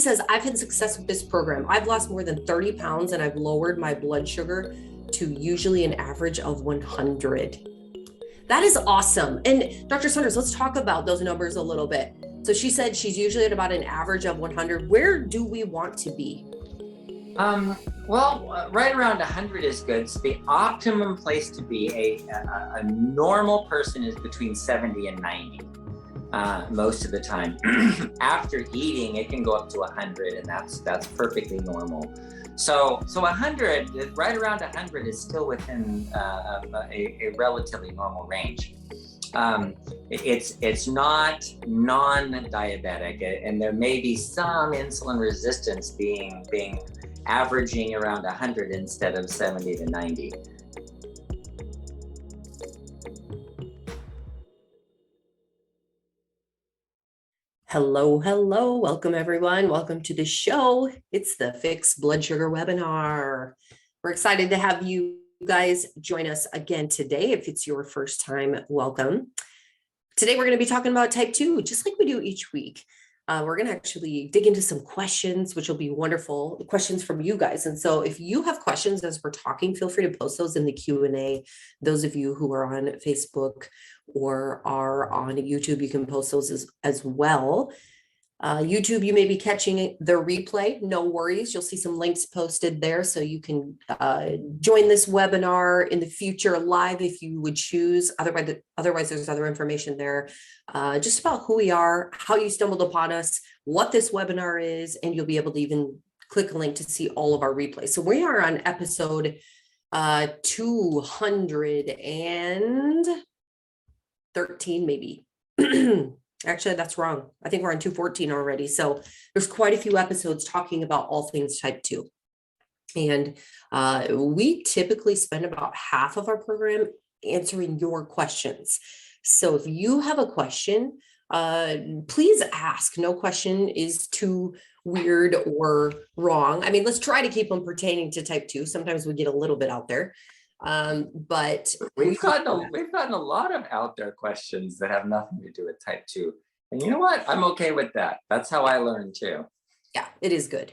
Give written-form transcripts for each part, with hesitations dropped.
says, I've had success with this program. I've lost more than 30 pounds and I've lowered my blood sugar to usually an average of 100. That is awesome. And Dr. Saunders, let's talk about those numbers a little bit. So she said she's usually at about an average of 100. Where do we want to be? Right around 100 is good. So the optimum place to be, a normal person is between 70 and 90 most of the time. After eating, it can go up to 100, and that's perfectly normal. So 100, right around 100 is still within a relatively normal range. It's not non-diabetic, and there may be some insulin resistance being averaging around 100 instead of 70 to 90. Hello. Welcome, everyone. Welcome to the show. It's the Fixed Blood Sugar webinar. We're excited to have you guys join us again today. If it's your first time, welcome. Today, we're going to be talking about type 2, just like we do each week. We're going to actually dig into some questions, which will be wonderful, questions from you guys. And so if you have questions as we're talking, feel free to post those in the Q&A. Those of you who are on Facebook or are on YouTube, you can post those as well. YouTube, you may be catching the replay. No worries. You'll see some links posted there so you can join this webinar in the future live if you would choose. Otherwise, there's other information there just about who we are, how you stumbled upon us, what this webinar is, and you'll be able to even click a link to see all of our replays. So we are on episode 213, maybe. Actually, that's wrong. I think we're on 214 already. So there's quite a few episodes talking about all things type 2. And we typically spend about half of our program answering your questions. So if you have a question, please ask. No question is too weird or wrong. I mean, let's try to keep them pertaining to type 2. Sometimes we get a little bit out there. But we've gotten a lot of out there questions that have nothing to do with type 2. And you know what? I'm okay with that. That's how I learn too. Yeah, it is good.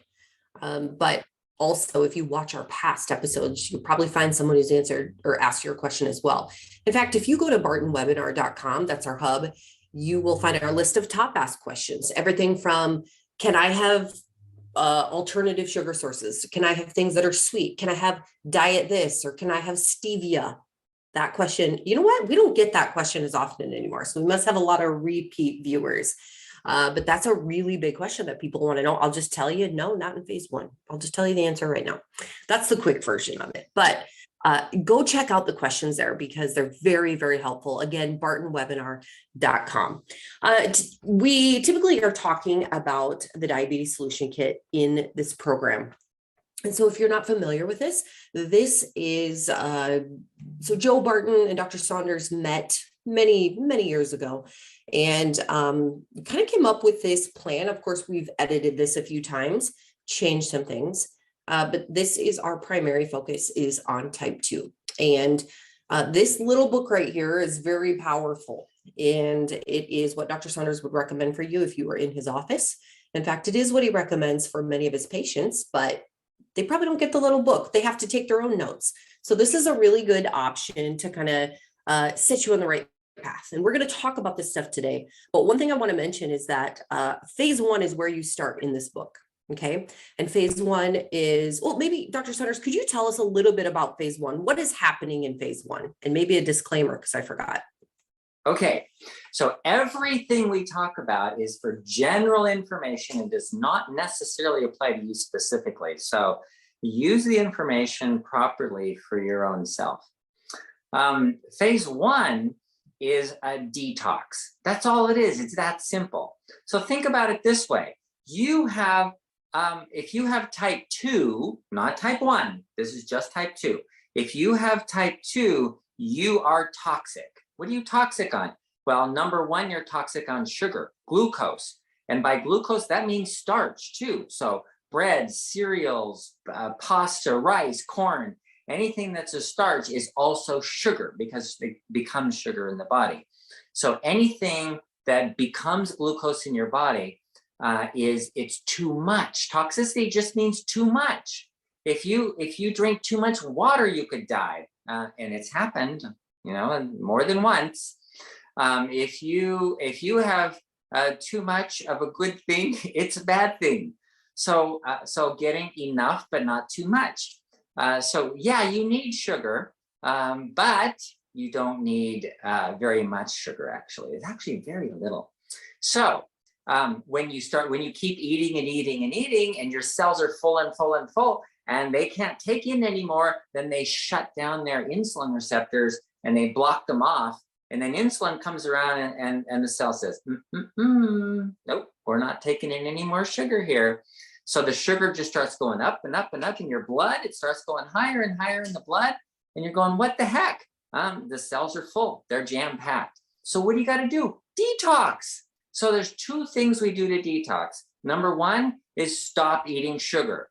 But also, if you watch our past episodes, you'll probably find someone who's answered or asked your question as well. In fact, if you go to bartonwebinar.com, that's our hub, you will find our list of top asked questions. Everything from, can I have alternative sugar sources? Can I have things that are sweet? Can I have diet this, or can I have stevia? That question, you know what? We don't get that question as often anymore. So we must have a lot of repeat viewers. But that's a really big question that people want to know. I'll just tell you, no, not in phase 1. I'll just tell you the answer right now. That's the quick version of it. But go check out the questions there because they're very, very helpful. Again, bartonwebinar.com. We typically are talking about the Diabetes Solution Kit in this program. And so if you're not familiar with this is, so Joe Barton and Dr. Saunders met many, many years ago and kind of came up with this plan. Of course, we've edited this a few times, changed some things. But this is our primary focus is on type 2. And this little book right here is very powerful. And it is what Dr. Saunders would recommend for you if you were in his office. In fact, it is what he recommends for many of his patients, but they probably don't get the little book. They have to take their own notes. So this is a really good option to kind of set you on the right path. And we're going to talk about this stuff today. But one thing I want to mention is that phase 1 is where you start in this book. Okay. And phase 1 is, well, maybe Dr. Saunders, could you tell us a little bit about phase 1? What is happening in phase 1? And maybe a disclaimer, because I forgot. Okay. So everything we talk about is for general information and does not necessarily apply to you specifically. So use the information properly for your own self. Phase 1 is a detox. That's all it is. It's that simple. So think about it this way. You have if you have type 2, not type 1, this is just type 2. If you have type 2, you are toxic. What are you toxic on? Well, number 1, you're toxic on sugar, glucose. And by glucose, that means starch too. So bread, cereals, pasta, rice, corn, anything that's a starch is also sugar because it becomes sugar in the body. So anything that becomes glucose in your body, is it's too much. Toxicity just means too much. If you drink too much water, you could die, and it's happened, more than once. If you have too much of a good thing, it's a bad thing. So getting enough, but not too much. So yeah, you need sugar, but you don't need very much sugar. Actually, it's actually very little. So when you keep eating and eating and eating, and your cells are full and full and full, and they can't take in anymore, then they shut down their insulin receptors and they block them off. And then insulin comes around and the cell says, nope, we're not taking in any more sugar here. So the sugar just starts going up and up and up in your blood. It starts going higher and higher in the blood. And you're going, what the heck? The cells are full. They're jam-packed. So what do you got to do? Detox. So there's two things we do to detox. Number one is stop eating sugar.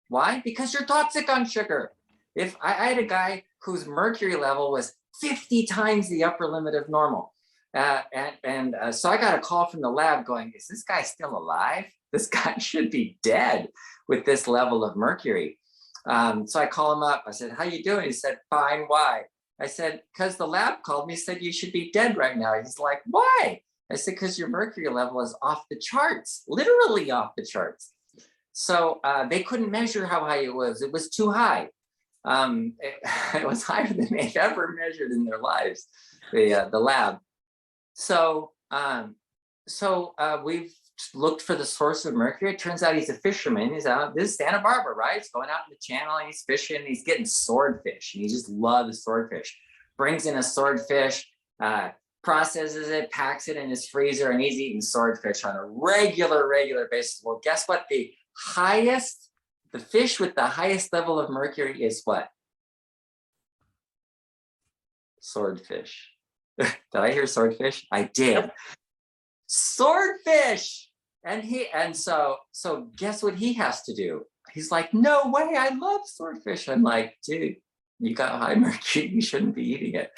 Why? Because you're toxic on sugar. If I had a guy whose mercury level was 50 times the upper limit of normal. So I got a call from the lab going, is this guy still alive? This guy should be dead with this level of mercury. So I call him up. I said, how you doing? He said, fine. Why? I said, because the lab called me, said you should be dead right now. He's like, why? I said, because your mercury level is off the charts, literally off the charts. So they couldn't measure how high it was. It was too high. It was higher than they've ever measured in their lives, the lab. So we've looked for the source of mercury. It turns out he's a fisherman. He's out, this is Santa Barbara, right? He's going out in the channel and he's fishing. And he's getting swordfish, and he just loves swordfish. Brings in a swordfish, processes it, packs it in his freezer, and he's eating swordfish on a regular basis. Well, guess what? The fish with the highest level of mercury is what? Swordfish. Did I hear swordfish? I did. Yep. Swordfish. And so guess what he has to do? He's like, no way, I love swordfish. I'm like, dude, you got high mercury, you shouldn't be eating it.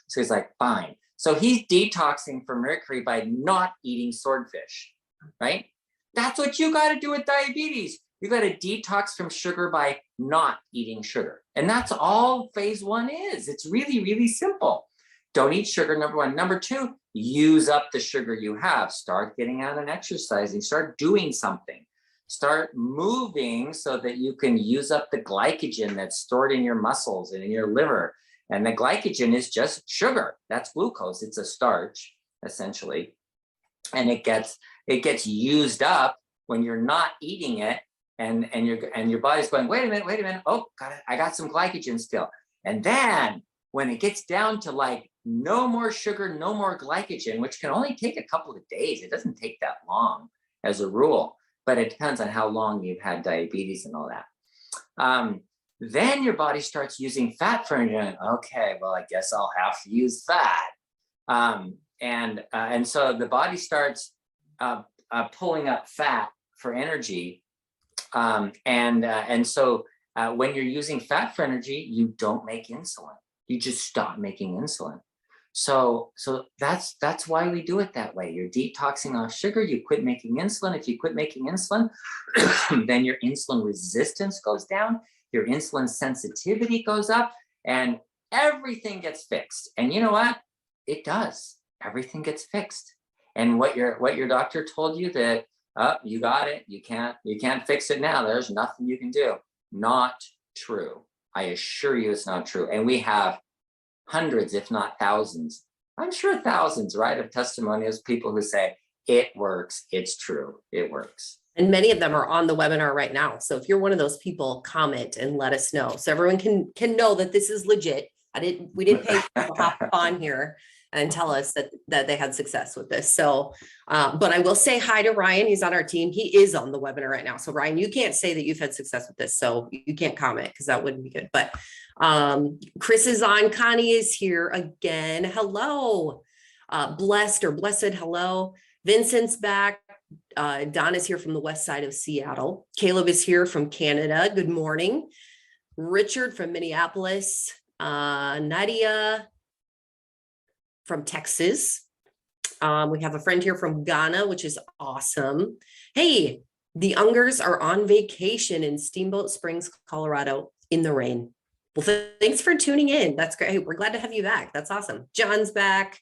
So he's like, fine. So he's detoxing from mercury by not eating swordfish, right? That's what you got to do with diabetes. You got to detox from sugar by not eating sugar. And that's all phase one is. It's really, really simple. Don't eat sugar, number one. Number two, use up the sugar you have. Start getting out and exercising. Start doing something. Start moving so that you can use up the glycogen that's stored in your muscles and in your liver. And the glycogen is just sugar. That's glucose. It's a starch, essentially. And it gets used up when you're not eating it. And your body's going, wait a minute. Oh, I got some glycogen still. And then when it gets down to like no more sugar, no more glycogen, which can only take a couple of days. It doesn't take that long as a rule, but it depends on how long you've had diabetes and all that. Then your body starts using fat for energy. Okay, well, I guess I'll have to use fat. And so the body starts pulling up fat for energy. And so when you're using fat for energy, you don't make insulin. You just stop making insulin. So that's why we do it that way. You're detoxing off sugar. You quit making insulin. If you quit making insulin, then your insulin resistance goes down. Your insulin sensitivity goes up, and everything gets fixed. And you know what? It does. Everything gets fixed. And what your doctor told you that, you got it. You can't fix it now. There's nothing you can do. Not true. I assure you it's not true. And we have hundreds, if not thousands, I'm sure thousands, right, of testimonials, people who say, it works, it's true, it works. And many of them are on the webinar right now. So if you're one of those people, comment and let us know. So everyone can know that this is legit. We didn't pay people to hop on here and tell us that they had success with this. So, but I will say hi to Ryan. He's on our team. He is on the webinar right now. So Ryan, you can't say that you've had success with this. So you can't comment because that wouldn't be good. But Chris is on. Connie is here again. Hello. Blessed. Hello. Vincent's back. Don is here from the west side of Seattle. Caleb is here from Canada. Good morning. Richard from Minneapolis. Nadia from Texas. We have a friend here from Ghana, which is awesome. Hey, the Ungers are on vacation in Steamboat Springs, Colorado in the rain. Well, thanks for tuning in. That's great. Hey, we're glad to have you back. That's awesome. John's back.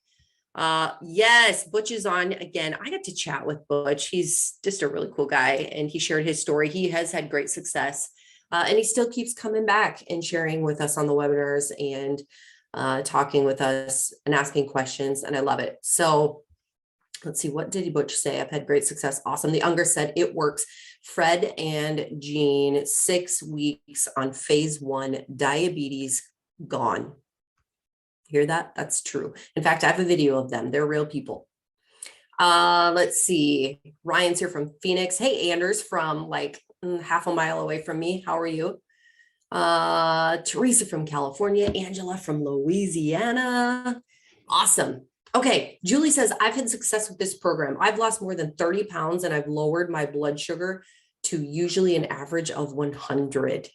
Yes, Butch is on again. I got to chat with Butch. He's just a really cool guy, and he shared his story. He has had great success, and he still keeps coming back and sharing with us on the webinars and talking with us and asking questions, and I love it. So let's see, what did Butch say? I've had great success. Awesome. The Unger said it works. Fred and Jean, 6 weeks on phase 1, diabetes gone. Hear that? That's true. In fact, I have a video of them. They're real people. Let's see. Ryan's here from Phoenix. Hey, Anders from like half a mile away from me. How are you? Teresa from California. Angela from Louisiana. Awesome. Okay. Julie says, I've had success with this program. I've lost more than 30 pounds and I've lowered my blood sugar to usually an average of 100.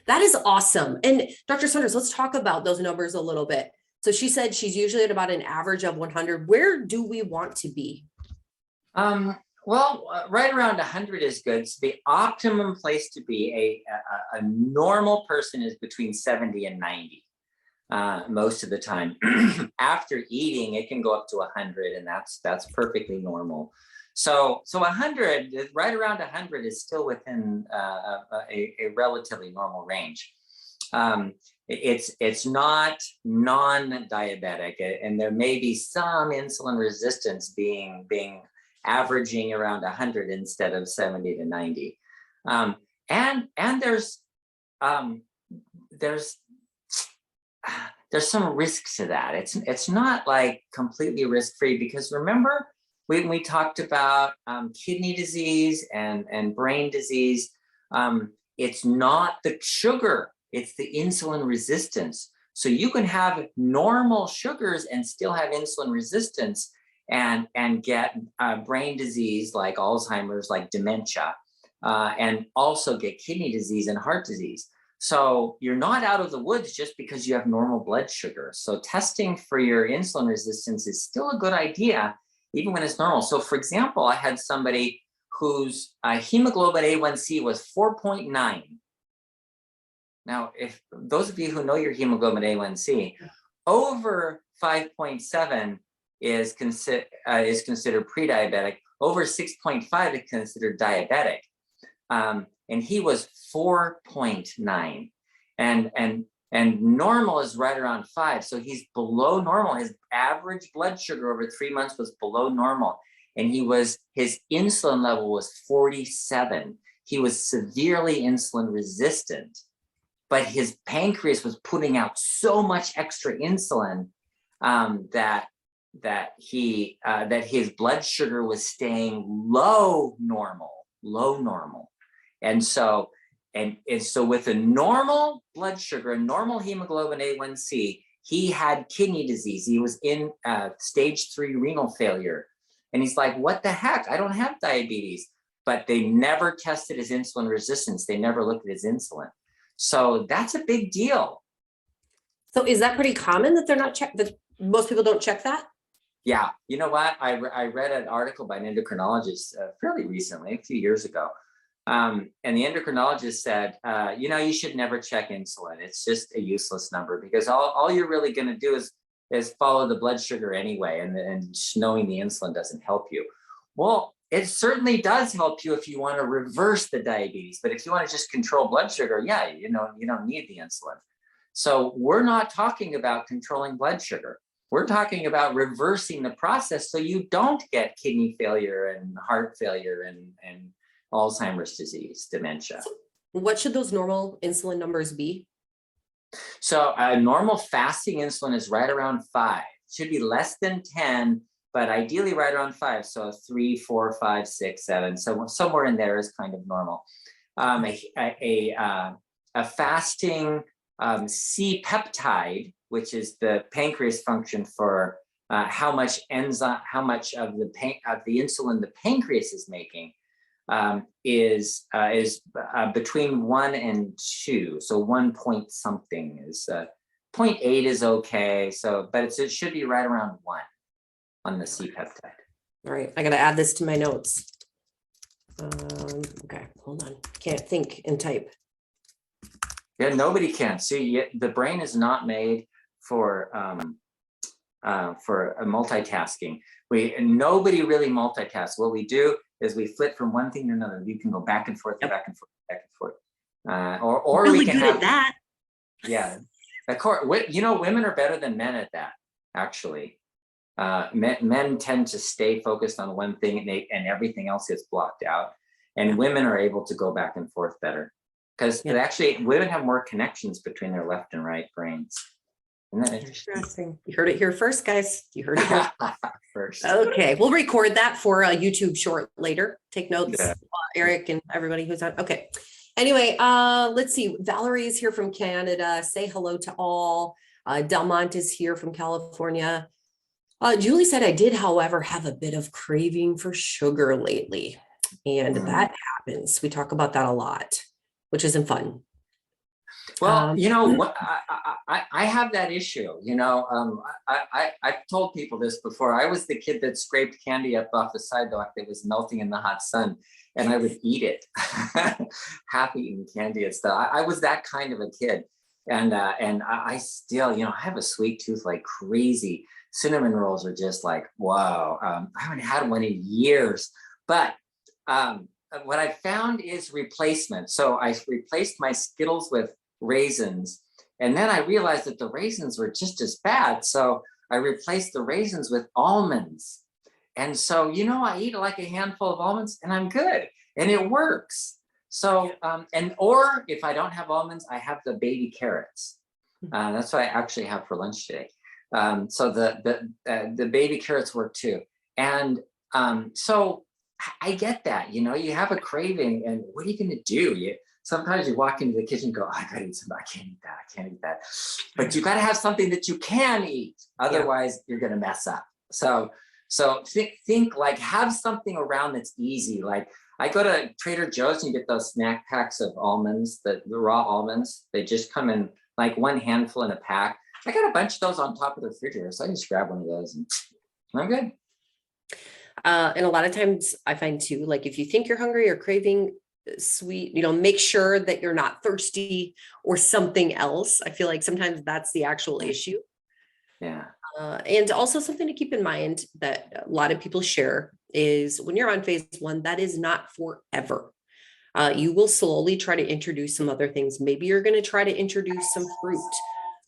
That is awesome. And Dr. Saunders, let's talk about those numbers a little bit. So she said she's usually at about an average of 100. Where do we want to be? Right around 100 is good. So the optimum place to be, a normal person is between 70 and 90 most of the time. After eating, it can go up to 100, and that's perfectly normal. So 100, right around 100 is still within a relatively normal range. It's not non-diabetic, and there may be some insulin resistance being averaging around 100 instead of 70 to 90. And there's some risk to that. It's not like completely risk-free, because remember, when we talked about kidney disease and brain disease, it's not the sugar, it's the insulin resistance. So you can have normal sugars and still have insulin resistance and get brain disease like Alzheimer's, like dementia, and also get kidney disease and heart disease. So you're not out of the woods just because you have normal blood sugar. So testing for your insulin resistance is still a good idea, even when it's normal. So for example, I had somebody whose hemoglobin A1C was 4.9. Now, if those of you who know your hemoglobin A1C, over 5.7 is considered pre-diabetic. Over 6.5 is considered diabetic. And he was 4.9, and normal is right around 5. So he's below normal. His average blood sugar over 3 months was below normal. And his insulin level was 47. He was severely insulin resistant, but his pancreas was putting out so much extra insulin that his blood sugar was staying low normal. And so with a normal blood sugar, a normal hemoglobin A1C, he had kidney disease. He was in stage 3 renal failure. And he's like, what the heck? I don't have diabetes. But they never tested his insulin resistance. They never looked at his insulin. So that's a big deal. So is that pretty common that they're not checked, that most people don't check that? Yeah. You know what? I read an article by an endocrinologist fairly recently, a few years ago. And the endocrinologist said, you should never check insulin. It's just a useless number, because all you're really going to do is follow the blood sugar anyway. And knowing the insulin doesn't help you. Well, it certainly does help you if you want to reverse the diabetes. But if you want to just control blood sugar, yeah, you don't need the insulin. So we're not talking about controlling blood sugar. We're talking about reversing the process so you don't get kidney failure and heart failure and Alzheimer's disease, dementia. So what should those normal insulin numbers be? So a normal fasting insulin is right around 5. It should be less than 10, but ideally right around 5. So 3, 4, 5, 6, 7. So somewhere in there is kind of normal. A fasting C-peptide, which is the pancreas function for how much of the insulin the pancreas is making, is between 1 and 2. So 1 point something is 0.8 is okay. So, but it should be right around 1. on the C peptide. All right, I got to add this to my notes. Okay, hold on. Can't think and type. Yeah, nobody can. See, the brain is not made for multitasking. Nobody really multitasks. What we do is we flip from one thing to another. You can go back and forth, back and forth, back and forth. Or Really we can good have at that. Yeah, of course. Women are better than men at that. Actually, men tend to stay focused on one thing, and everything else gets blocked out. And women are able to go back and forth better because actually women have more connections between their left and right brains. Isn't that interesting? You heard it here first, guys. You heard it here first. Okay, we'll record that for a YouTube short later. Take notes, Eric and everybody who's on. Okay. Anyway, let's see. Valerie is here from Canada. Say hello to all. Delmont is here from California. Julie said, I did, however, have a bit of craving for sugar lately. And that happens. We talk about that a lot, which isn't fun. Well, you know what, I have that issue. I've told people this before. I was the kid that scraped candy up off the sidewalk that was melting in the hot sun, and I would eat it, half eating candy and stuff. I was that kind of a kid, and I still, I have a sweet tooth like crazy. Cinnamon rolls are just like, wow. I haven't had one in years, but what I found is replacement. So I replaced my Skittles with raisins, and then I realized that the raisins were just as bad. So I replaced the raisins with almonds. And so, I eat like a handful of almonds and I'm good, and it works. So, or if I don't have almonds, I have the baby carrots. That's what I actually have for lunch today. So the baby carrots work too. And so I get that, you have a craving, and what are you going to do? Sometimes you walk into the kitchen and go, I gotta eat something. I can't eat that. But you gotta have something that you can eat. Otherwise, you're gonna mess up. So think like, have something around that's easy. Like I go to Trader Joe's and you get those snack packs of almonds, the raw almonds. They just come in like one handful in a pack. I got a bunch of those on top of the refrigerator. So I just grab one of those and I'm good. And a lot of times I find too, like if you think you're hungry or craving sweet, make sure that you're not thirsty or something else. I feel like sometimes that's the actual issue. Yeah. And also something to keep in mind that a lot of people share is when you're on phase 1, that is not forever. You will slowly try to introduce some other things. Maybe you're going to try to introduce some fruit.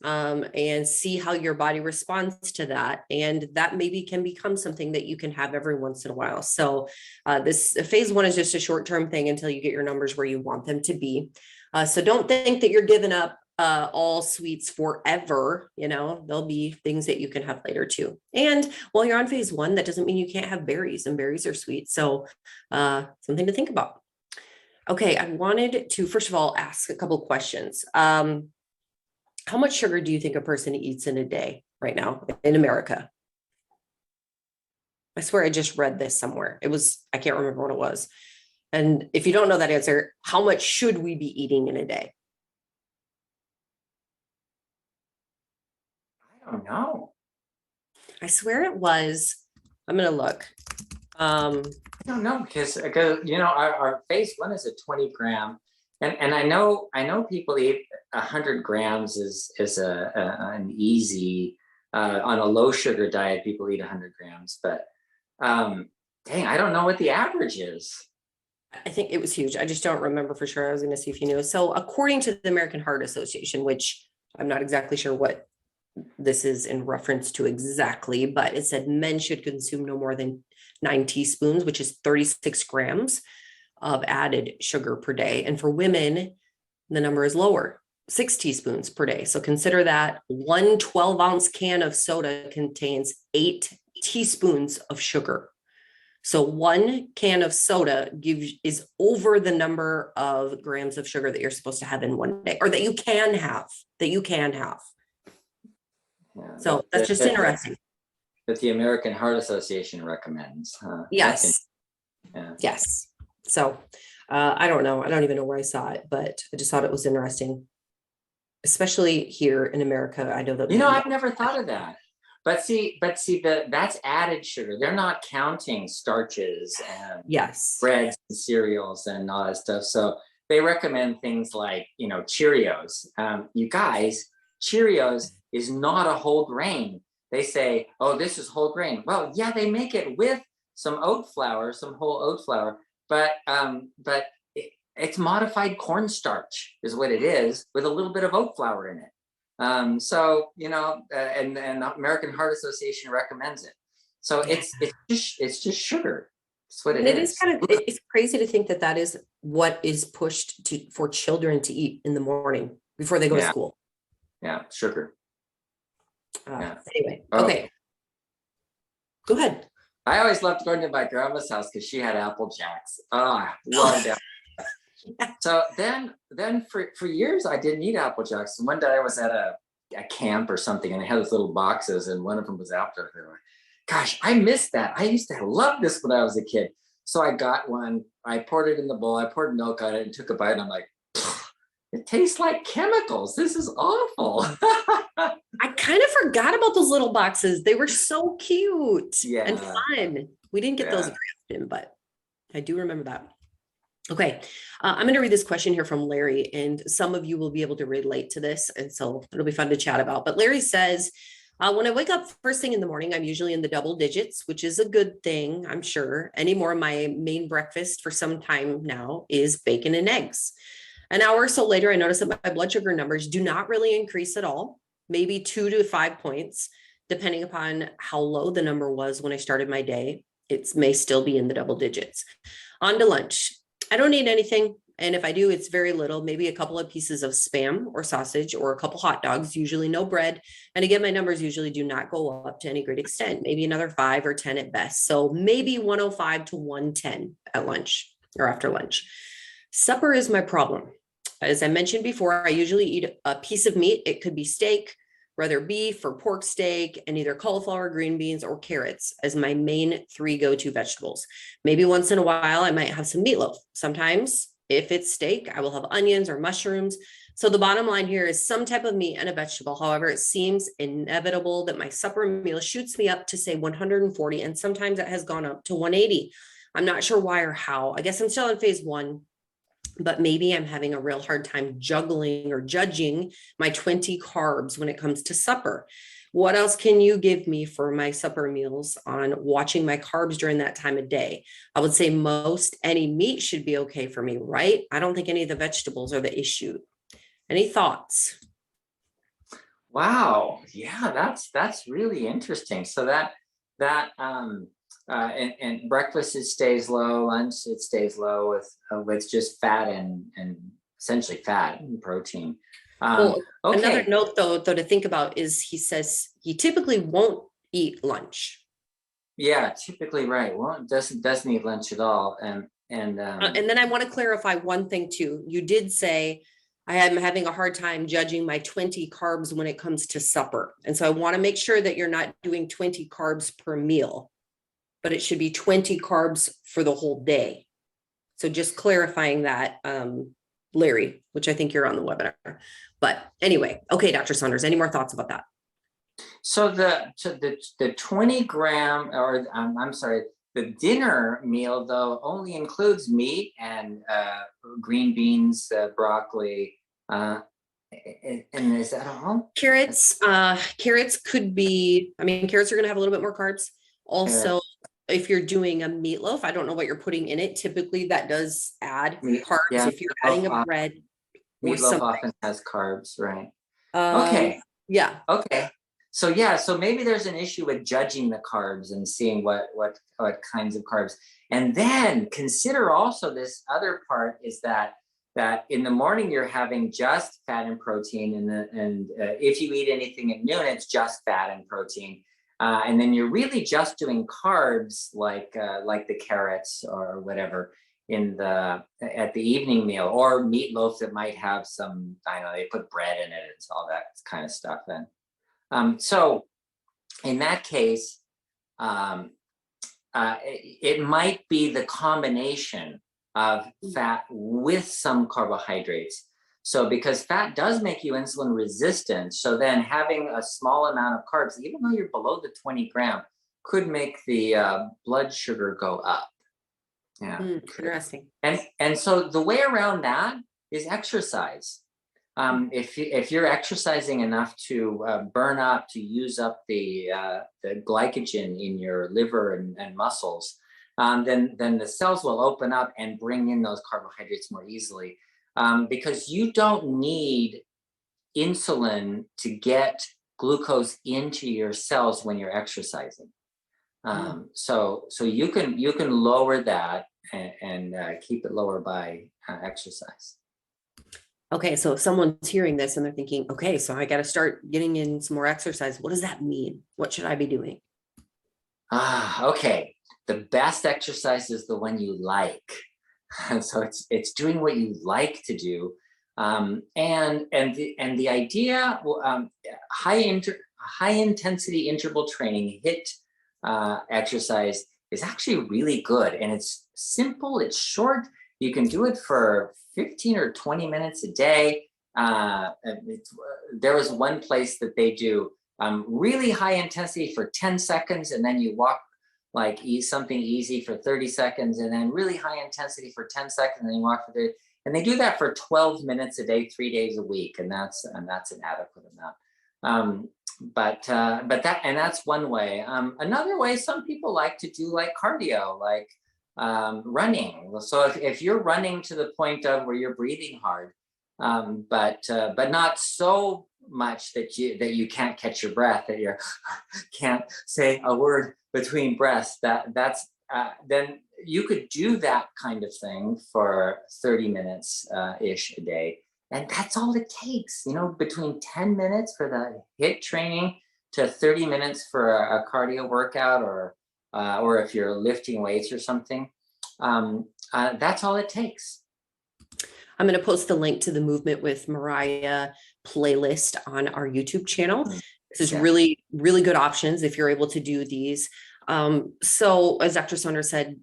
And see how your body responds to that. And that maybe can become something that you can have every once in a while. So this phase 1 is just a short-term thing until you get your numbers where you want them to be. So don't think that you're giving up all sweets forever. There'll be things that you can have later too. And while you're on phase 1, that doesn't mean you can't have berries, and berries are sweet. So something to think about. Okay, I wanted to, first of all, ask a couple questions. How much sugar do you think a person eats in a day right now in America? I swear I just read this somewhere. I can't remember what it was. And if you don't know that answer, how much should we be eating in a day? I don't know. I swear it was. I'm going to look. I don't know because our phase 1 is a 20 gram. And I know people eat 100 grams is an easy, on a low sugar diet, people eat 100 grams, but dang, I don't know what the average is. I think it was huge. I just don't remember for sure. I was going to see if you knew. So according to the American Heart Association, which I'm not exactly sure what this is in reference to exactly, but it said men should consume no more than 9 teaspoons, which is 36 grams of added sugar per day. And for women, the number is lower, 6 teaspoons per day. So consider that 1 12-ounce can of soda contains 8 teaspoons of sugar. So 1 can of soda is over the number of grams of sugar that you're supposed to have in one day, or that you can have. Yeah, so that's just interesting. That the American Heart Association recommends. Yes. Yeah. Yes. So I don't know. I don't even know where I saw it, but I just thought it was interesting, especially here in America. I know that I've never thought of that. that's added sugar. They're not counting starches and Yes. breads and cereals and all that stuff. So they recommend things like, Cheerios. You guys, Cheerios is not a whole grain. They say, oh, this is whole grain. Well, yeah, they make it with some oat flour, some whole oat flour, but it's modified cornstarch is what it is, with a little bit of oat flour in it. So and the American Heart Association recommends it. So it's just sugar. That's what it And it is is. it's crazy to think that that is what is pushed for children to eat in the morning before they go to Yeah. school. Yeah, sugar. Yeah. Anyway, Oh. okay. Go ahead. I always loved going to my grandma's house because she had Apple Jacks. I loved Apple Jacks. So then for years I didn't eat Apple Jacks. And one day I was at a camp or something, and they had those little boxes, and one of them was Apple Jacks. Gosh, I missed that. I used to love this when I was a kid. So I got one. I poured it in the bowl. I poured milk on it and took a bite. And I'm like, it tastes like chemicals. This is awful. I kind of forgot about those little boxes. They were so cute and fun. We didn't get those very often, but I do remember that. Okay, I'm going to read this question here from Larry, and some of you will be able to relate to this, and so it'll be fun to chat about. But Larry says, when I wake up first thing in the morning, I'm usually in the double digits, which is a good thing, I'm sure. Anymore, my main breakfast for some time now is bacon and eggs. An hour or so later, I notice that my blood sugar numbers do not really increase at all, maybe 2 to 5 points, depending upon how low the number was when I started my day. It may still be in the double digits. On to lunch. I don't eat anything. And if I do, it's very little, maybe a couple of pieces of Spam or sausage or a couple hot dogs, usually no bread. And again, my numbers usually do not go up to any great extent, maybe another 5 or 10 at best. So maybe 105 to 110 at lunch or after lunch. Supper is my problem. As I mentioned before, I usually eat a piece of meat. It could be steak, whether beef or pork steak, and either cauliflower, green beans, or carrots as my main 3 go-to vegetables. Maybe once in a while, I might have some meatloaf. Sometimes, if it's steak, I will have onions or mushrooms. So the bottom line here is some type of meat and a vegetable. However, it seems inevitable that my supper meal shoots me up to say 140, and sometimes it has gone up to 180. I'm not sure why or how. I guess I'm still in phase 1. But maybe I'm having a real hard time juggling or judging my 20 carbs when it comes to supper. What else can you give me for my supper meals on watching my carbs during that time of day? I would say most any meat should be okay for me, right? I don't think any of the vegetables are the issue. Any thoughts? Wow. Yeah, that's really interesting. So and breakfast it stays low, lunch it stays low with just fat and essentially fat and protein. Well, Okay. Another note though to think about is he says he typically won't eat lunch. Yeah, typically, right. Well, doesn't eat lunch at all, and then I want to clarify one thing too. You did say I am having a hard time judging my 20 carbs when it comes to supper, and so I want to make sure that you're not doing 20 carbs per meal, but it should be 20 carbs for the whole day. So just clarifying that, Larry, which I think you're on the webinar. But anyway, okay, Dr. Saunders, any more thoughts about that? So the 20 gram, or I'm sorry, the dinner meal though only includes meat and green beans, broccoli, and is that all? Carrots could be, carrots are going to have a little bit more carbs. Also, if you're doing a meatloaf, I don't know what you're putting in it. Typically that does add carbs. Yeah, if you're adding a bread. Meatloaf often has carbs, right? Okay. Yeah. Okay. So maybe there's an issue with judging the carbs and seeing what kinds of carbs. And then consider also this other part is that in the morning you're having just fat and protein, and if you eat anything at noon, it's just fat and protein. And then you're really just doing carbs like the carrots or whatever at the evening meal, or meatloaf that might have some, I know they put bread in it and all that kind of stuff. And so in that case, it might be the combination of fat with some carbohydrates. So because fat does make you insulin resistant, so then having a small amount of carbs, even though you're below the 20 gram, could make the blood sugar go up. Yeah. Interesting. And so the way around that is exercise. If you're exercising enough to burn up, to use up the glycogen in your liver and muscles, then the cells will open up and bring in those carbohydrates more easily. Because you don't need insulin to get glucose into your cells when you're exercising. So you can lower that and keep it lower by exercise. Okay, so if someone's hearing this and they're thinking, okay, so I got to start getting in some more exercise. What does that mean? What should I be doing? Okay. The best exercise is the one you like. So it's doing what you like to do. And the idea, high intensity interval training, HIIT exercise is actually really good, and it's simple, it's short. You can do it for 15 or 20 minutes a day. There was one place that they do really high intensity for 10 seconds, and then you walk like something easy for 30 seconds, and then really high intensity for 10 seconds, and then you walk for 30. And they do that for 12 minutes a day, 3 days a week, and that's an adequate amount. But that's one way. Another way, some people like to do like cardio, like running. So if you're running to the point of where you're breathing hard, but not so much that you can't catch your breath, that you can't say a word between breaths, then you could do that kind of thing for 30 minutes ish a day. And that's all it takes, between 10 minutes for the HIIT training to 30 minutes for a cardio workout, or if you're lifting weights or something. That's all it takes. I'm going to post a link to the Movement with Mariah playlist on our YouTube channel. This is really, really good options if you're able to do these. So as Dr. Saunders said,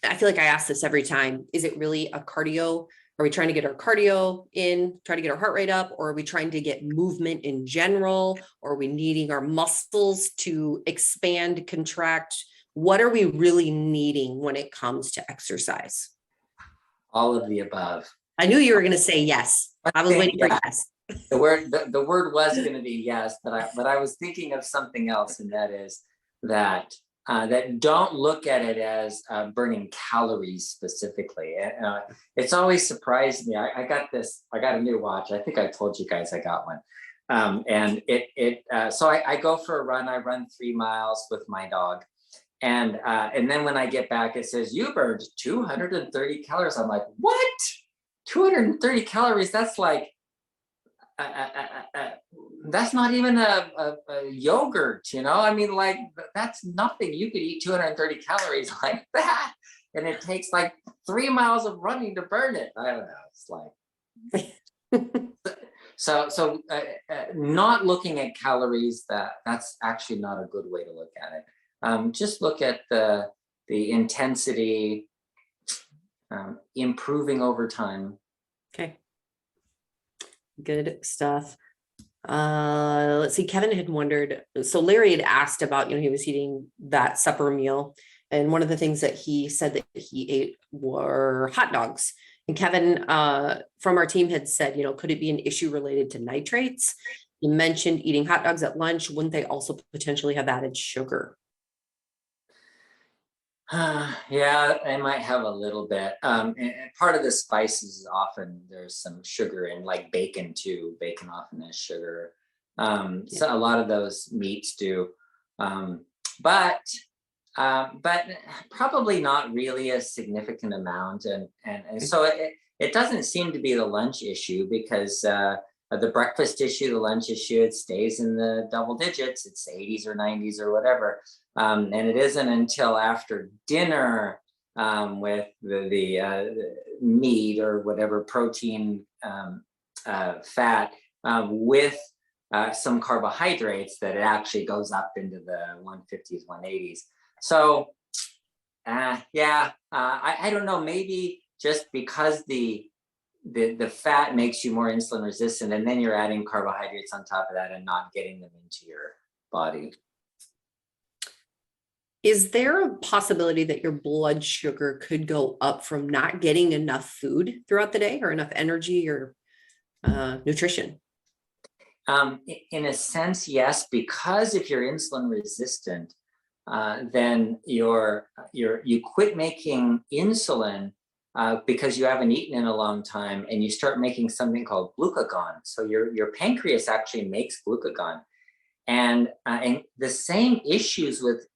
I feel like I ask this every time, is it really a cardio? Are we trying to get our cardio in, try to get our heart rate up, or are we trying to get movement in general? Or are we needing our muscles to expand, contract? What are we really needing when it comes to exercise? All of the above. I knew you were going to say yes. I was waiting for yes. The word was going to be yes, but I was thinking of something else, and that is that don't look at it as burning calories specifically. It's always surprised me. I got a new watch. I think I told you guys I got one. And so I go for a run. I run 3 miles with my dog. And then when I get back, it says, you burned 230 calories. I'm like, what? 230 calories? That's like, that's not even a yogurt, I mean, like, that's nothing. You could eat 230 calories like that, and it takes like 3 miles of running to burn it. I don't know. It's like, so not looking at calories, that's actually not a good way to look at it. Just look at the intensity, improving over time. Okay. Good stuff. Let's see. Kevin had wondered, so Larry had asked about, he was eating that supper meal. And one of the things that he said that he ate were hot dogs. And Kevin from our team had said, could it be an issue related to nitrates? You mentioned eating hot dogs at lunch. Wouldn't they also potentially have added sugar? Yeah, I might have a little bit. And part of the spices is often there's some sugar in, like bacon too. Bacon often has sugar. So a lot of those meats do, but probably not really a significant amount. And so it doesn't seem to be the lunch issue, because the breakfast issue, the lunch issue, it stays in the double digits. It's 80s or 90s or whatever. And it isn't until after dinner with the meat or whatever protein, fat, with some carbohydrates that it actually goes up into the 150s, 180s. So I don't know, maybe just because the the fat makes you more insulin resistant, and then you're adding carbohydrates on top of that and not getting them into your body. Is there a possibility that your blood sugar could go up from not getting enough food throughout the day or enough energy or nutrition? In a sense, yes, because if you're insulin resistant, then you quit making insulin because you haven't eaten in a long time, and you start making something called glucagon. So your pancreas actually makes glucagon, and the same issues with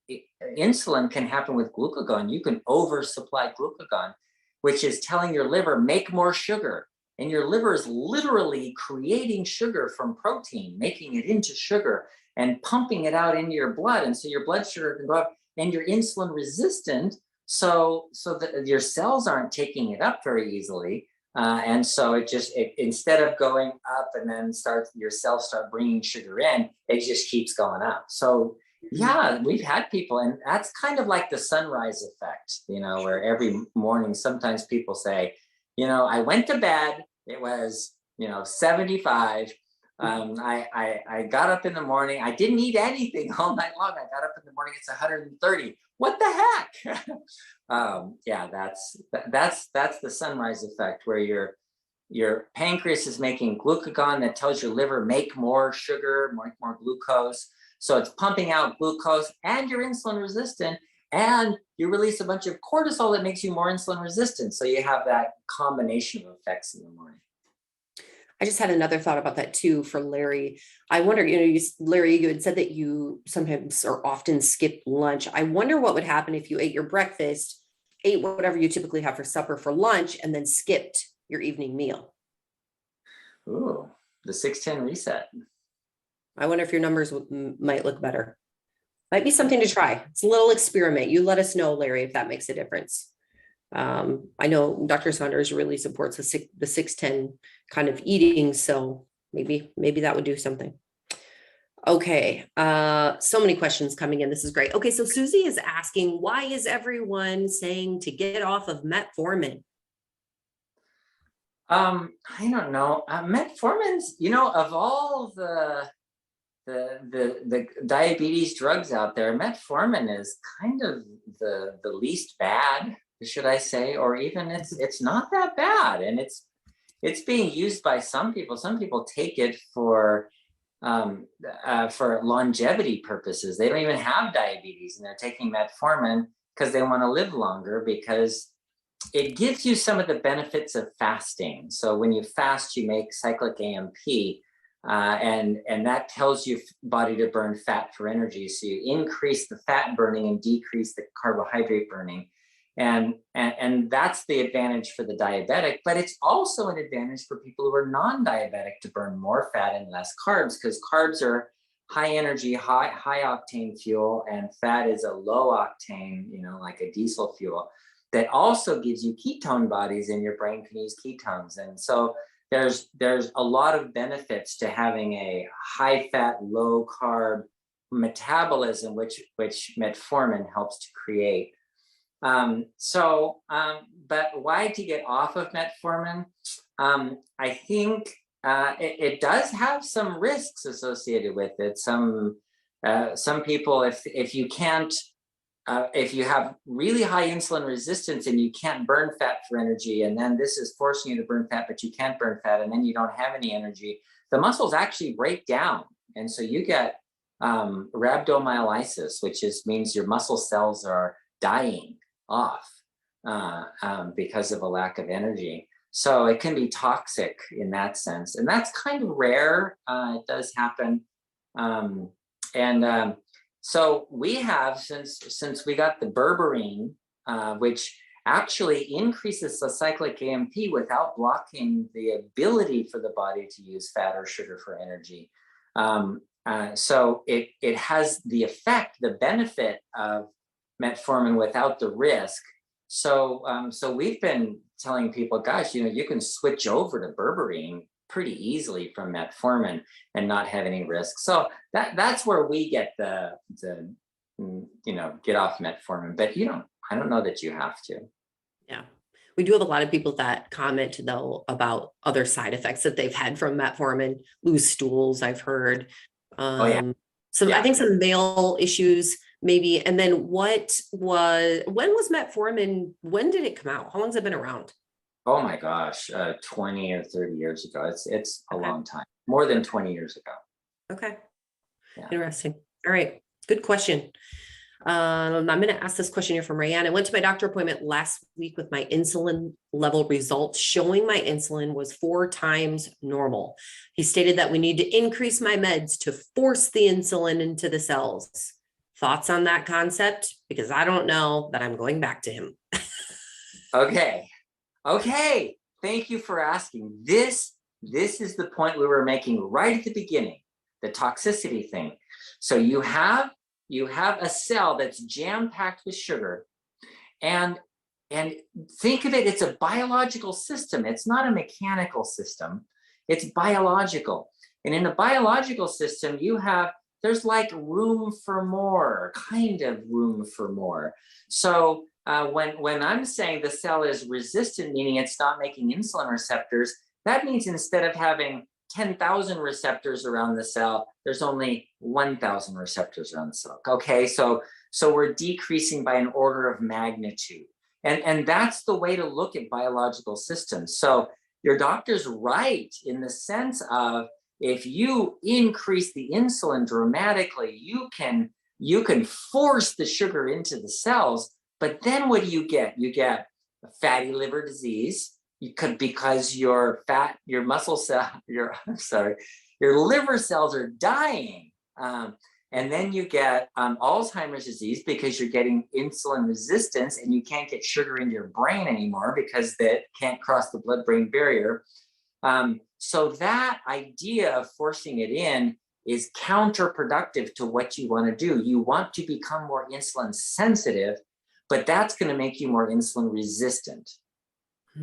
insulin can happen with glucagon. You can oversupply glucagon, which is telling your liver, make more sugar. And your liver is literally creating sugar from protein, making it into sugar and pumping it out into your blood. And so your blood sugar can go up, and you're insulin resistant. So that your cells aren't taking it up very easily. And so it instead of going up and then your cells start bringing sugar in, it just keeps going up. So yeah, we've had people, and that's kind of like the sunrise effect, where every morning, sometimes people say, I went to bed, it was, 75. I got up in the morning, I didn't eat anything all night long. I got up in the morning, it's 130. What the heck? Yeah, that's the sunrise effect, where your pancreas is making glucagon that tells your liver, make more sugar, more glucose. So it's pumping out glucose, and you're insulin resistant, and you release a bunch of cortisol that makes you more insulin resistant. So you have that combination of effects in the morning. I just had another thought about that too for Larry. I wonder, Larry, you had said that you sometimes or often skip lunch. I wonder what would happen if you ate your breakfast, ate whatever you typically have for supper for lunch, and then skipped your evening meal. Ooh, the 6-10 reset. I wonder if your numbers might look better. Might be something to try. It's a little experiment. You let us know, Larry, if that makes a difference. I know Dr. Saunders really supports the 6-10 kind of eating, so maybe that would do something. Okay, so many questions coming in. This is great. Okay, so Susie is asking, why is everyone saying to get off of metformin? I don't know. Metformin's, of all the diabetes drugs out there, metformin is kind of the least bad, should I say, or even it's not that bad, and it's being used by some people. Some people take it for longevity purposes. They don't even have diabetes, and they're taking metformin because they want to live longer, because it gives you some of the benefits of fasting. So when you fast, you make cyclic AMP, and that tells your body to burn fat for energy. So you increase the fat burning and decrease the carbohydrate burning. And that's the advantage for the diabetic, but it's also an advantage for people who are non-diabetic to burn more fat and less carbs, because carbs are high energy, high octane fuel, and fat is a low octane, like a diesel fuel that also gives you ketone bodies, and your brain can use ketones. And so there's a lot of benefits to having a high fat, low carb metabolism, which metformin helps to create. But why to get off of metformin? I think it does have some risks associated with it. Some people, if you can't, if you have really high insulin resistance and you can't burn fat for energy, and then this is forcing you to burn fat, but you can't burn fat, and then you don't have any energy, the muscles actually break down. And so you get rhabdomyolysis, which means your muscle cells are dying off because of a lack of energy. So it can be toxic in that sense. And that's kind of rare. It does happen. So we have, since we got the berberine, which actually increases the cyclic AMP without blocking the ability for the body to use fat or sugar for energy. So it has the effect, the benefit of metformin without the risk. So we've been telling people, gosh, you can switch over to berberine pretty easily from metformin and not have any risk. So that's where we get the get off metformin. But I don't know that you have to. Yeah. We do have a lot of people that comment though about other side effects that they've had from metformin, loose stools, I've heard. Oh yeah, Some, I yeah. think some male issues maybe. And then when was metformin, when did it come out? How long has it been around? Oh my gosh, 20 or 30 years ago. It's a Okay. long time, more than 20 years ago. Okay. Yeah. Interesting. All right. Good question. I'm going to ask this question here from Rayanne. I went to my doctor appointment last week with my insulin level results showing my insulin was 4 times normal. He stated that we need to increase my meds to force the insulin into the cells. Thoughts on that concept? Because I don't know that I'm going back to him. Okay. Okay. Thank you for asking. This is the point we were making right at the beginning, the toxicity thing. So you have a cell that's jam-packed with sugar, and think of it, it's a biological system. It's not a mechanical system. It's biological. And in a biological system, there's like room for more, kind of room for more. So when I'm saying the cell is resistant, meaning it's not making insulin receptors, that means instead of having 10,000 receptors around the cell, there's only 1,000 receptors around the cell. Okay, so we're decreasing by an order of magnitude. And that's the way to look at biological systems. So your doctor's right in the sense of, if you increase the insulin dramatically, you can force the sugar into the cells. But then what do you get? You get a fatty liver disease. Because your muscle cell, your liver cells are dying. And then you get Alzheimer's disease because you're getting insulin resistance and you can't get sugar into your brain anymore because that can't cross the blood-brain barrier. So that idea of forcing it in is counterproductive to what you want to do. You want to become more insulin sensitive, but that's going to make you more insulin resistant.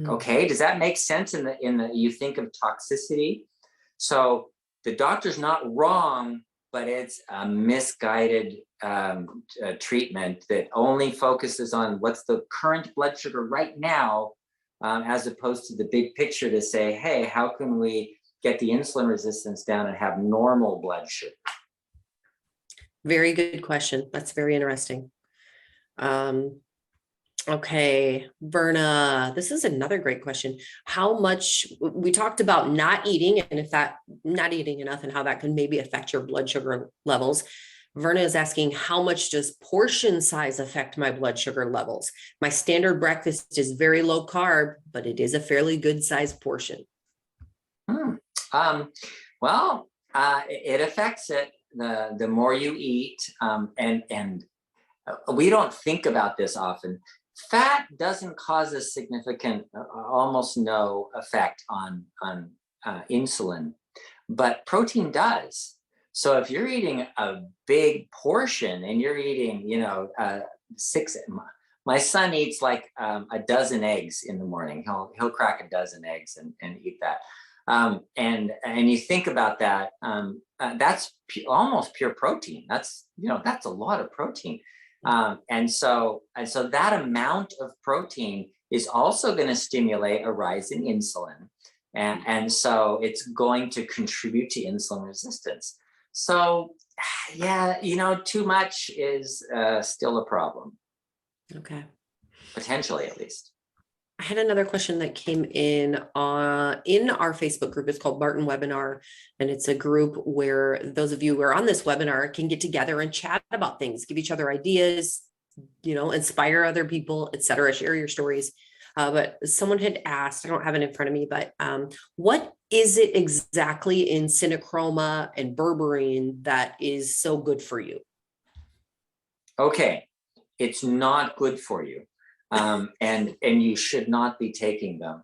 Okay, does that make sense in the you think of toxicity? So the doctor's not wrong, but it's a misguided treatment that only focuses on what's the current blood sugar right now, as opposed to the big picture to say, hey, how can we get the insulin resistance down and have normal blood sugar? Very good question. That's very interesting. Okay, Verna, this is another great question. How much we talked about not eating, and if that not eating enough and how that can maybe affect your blood sugar levels. Verna is asking, how much does portion size affect my blood sugar levels? My standard breakfast is very low carb, but it is a fairly good sized portion. Well, it affects it. The more you eat, and we don't think about this often. Fat doesn't cause a significant, almost no effect on insulin, but protein does. So if you're eating a big portion and you're eating, my son eats like a dozen eggs in the morning. He'll crack a dozen eggs and eat that. And you think about that, that's almost pure protein. That's a lot of protein. And so that amount of protein is also going to stimulate a rise in insulin. And so it's going to contribute to insulin resistance. So yeah, too much is still a problem. Okay. Potentially, at least. I had another question that came in our Facebook group. It's called Barton Webinar, and it's a group where those of you who are on this webinar can get together and chat about things, give each other ideas, inspire other people, etc. Share your stories. But someone had asked, I don't have it in front of me, but what is it exactly in synochroma and berberine that is so good for you? Okay, it's not good for you. And you should not be taking them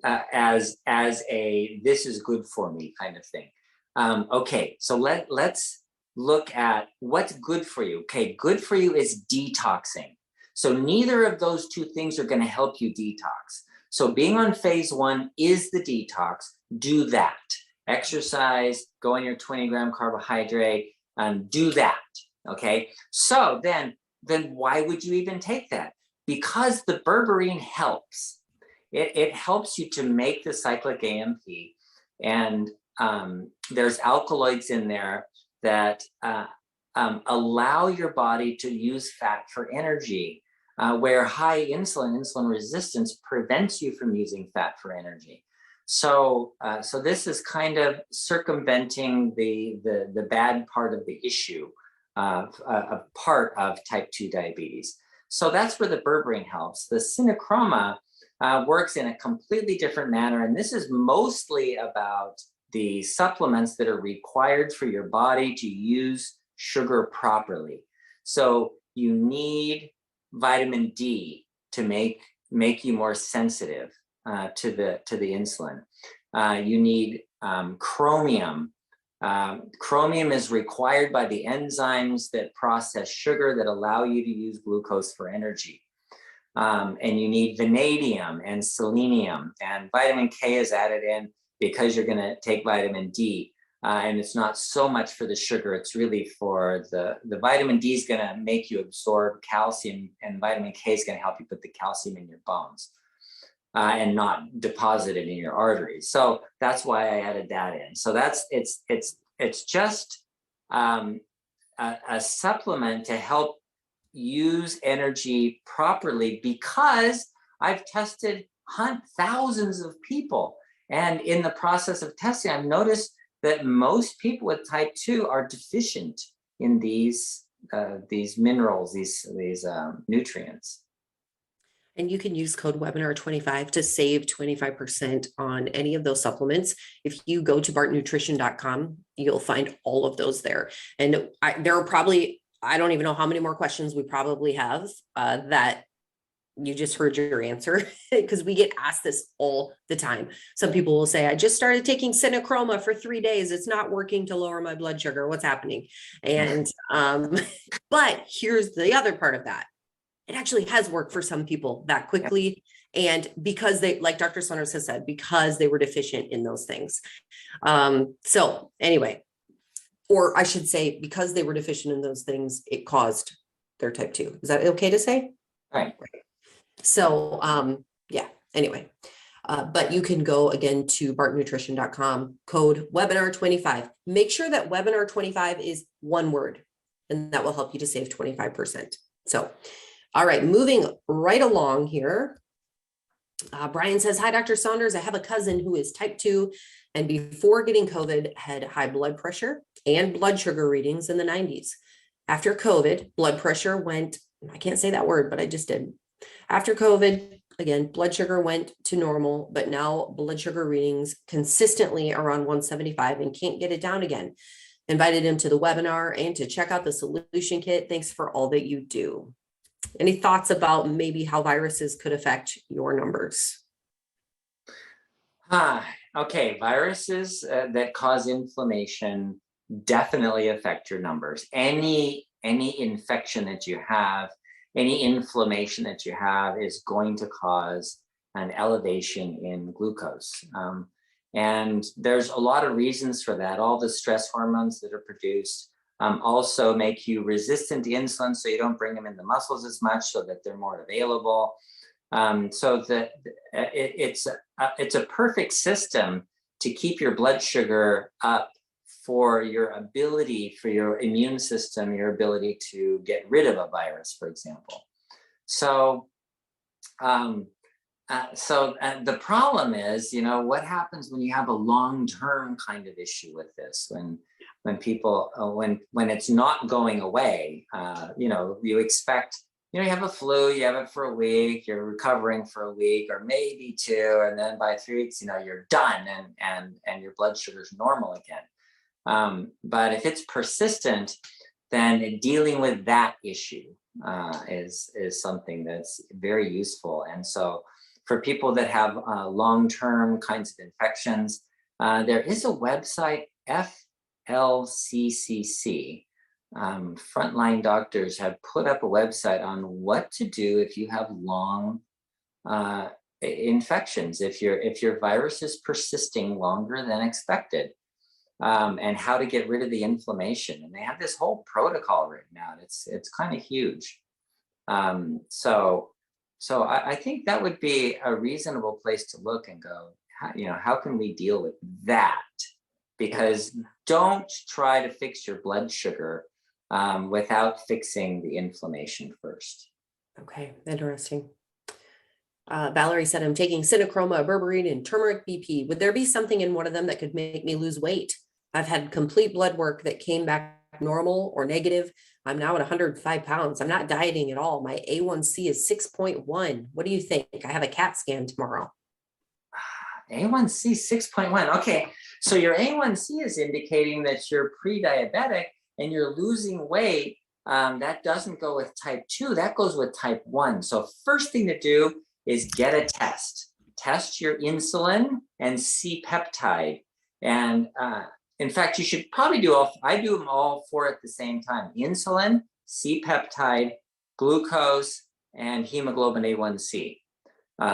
as a this is good for me kind of thing. Okay, so let's look at what's good for you. Okay, good for you is detoxing. So neither of those two things are going to help you detox. So being on phase 1 is the detox. Do that. Exercise, go on your 20-gram carbohydrate, do that. Okay, so then why would you even take that? because the berberine helps. It helps you to make the cyclic AMP, and there's alkaloids in there that allow your body to use fat for energy, where high insulin resistance prevents you from using fat for energy. So this is kind of circumventing the bad part of the issue, a part of type 2 diabetes. So that's where the berberine helps. The synachroma works in a completely different manner, and this is mostly about the supplements that are required for your body to use sugar properly. So you need vitamin D to make you more sensitive to the insulin. You need chromium. Chromium is required by the enzymes that process sugar that allow you to use glucose for energy. And you need vanadium and selenium, and vitamin K is added in because you're going to take vitamin D. And it's not so much for the sugar, it's really for the vitamin D is going to make you absorb calcium, and vitamin K is going to help you put the calcium in your bones and not deposit it in your arteries. So that's why I added that in. So it's just a supplement to help use energy properly, because I've tested thousands of people, and in the process of testing, I've noticed that most people with type 2 are deficient in these minerals, these nutrients. And you can use code webinar25 to save 25% on any of those supplements. If you go to bartonnutrition.com, you'll find all of those there. And there are probably, I don't even know how many more questions we probably have that you just heard your answer, because we get asked this all the time. Some people will say, I just started taking synachroma for 3 days. It's not working to lower my blood sugar. What's happening? And, but here's the other part of that. It actually has worked for some people that quickly. And because they, like Dr. Saunders has said, because they were deficient in those things. So anyway, or I should say, because they were deficient in those things, it caused their type 2. Is that okay to say? Right. So, yeah, anyway, but you can go again to bartonnutrition.com, code webinar25. Make sure that webinar25 is one word, and that will help you to save 25%. So, all right, moving right along here. Brian says, hi, Dr. Saunders. I have a cousin who is type 2 and before getting COVID had high blood pressure and blood sugar readings in the 90s. After COVID, blood pressure went, I can't say that word, but I just did. After COVID, again, blood sugar went to normal, but now blood sugar readings consistently around 175 and can't get it down again. Invited him to the webinar and to check out the solution kit. Thanks for all that you do. Any thoughts about maybe how viruses could affect your numbers? Okay, viruses that cause inflammation definitely affect your numbers. Any infection that you have, any inflammation that you have is going to cause an elevation in glucose. And there's a lot of reasons for that. All the stress hormones that are produced also make you resistant to insulin, so you don't bring them in the muscles as much, so that they're more available. So that it's a perfect system to keep your blood sugar up for your ability, for your immune system, your ability to get rid of a virus, for example. So, the problem is, what happens when you have a long-term kind of issue with this, when people, when it's not going away, you expect, you have a flu, you have it for a week, you're recovering for a week or maybe 2, and then by 3 weeks, you're done and your blood sugar is normal again. But if it's persistent, then dealing with that issue is something that's very useful. And so for people that have long-term kinds of infections, there is a website, FLCCC. Frontline doctors have put up a website on what to do if you have long infections, if your virus is persisting longer than expected, and how to get rid of the inflammation. And they have this whole protocol written out. It's kind of huge. So So I think that would be a reasonable place to look and go, how can we deal with that? Because don't try to fix your blood sugar without fixing the inflammation first. Okay, interesting. Valerie said, I'm taking Synachroma, berberine, and turmeric BP. Would there be something in one of them that could make me lose weight? I've had complete blood work that came back normal or negative. I'm now at 105 pounds. I'm not dieting at all. My A1C is 6.1. What do you think? I have a CAT scan tomorrow. A1C 6.1. Okay, so your A1C is indicating that you're pre-diabetic and you're losing weight. That doesn't go with type 2, that goes with type 1. So first thing to do is get a test. Test your insulin and C-peptide. And in fact, you should probably I do them all 4 at the same time. Insulin, C-peptide, glucose, and hemoglobin A1C.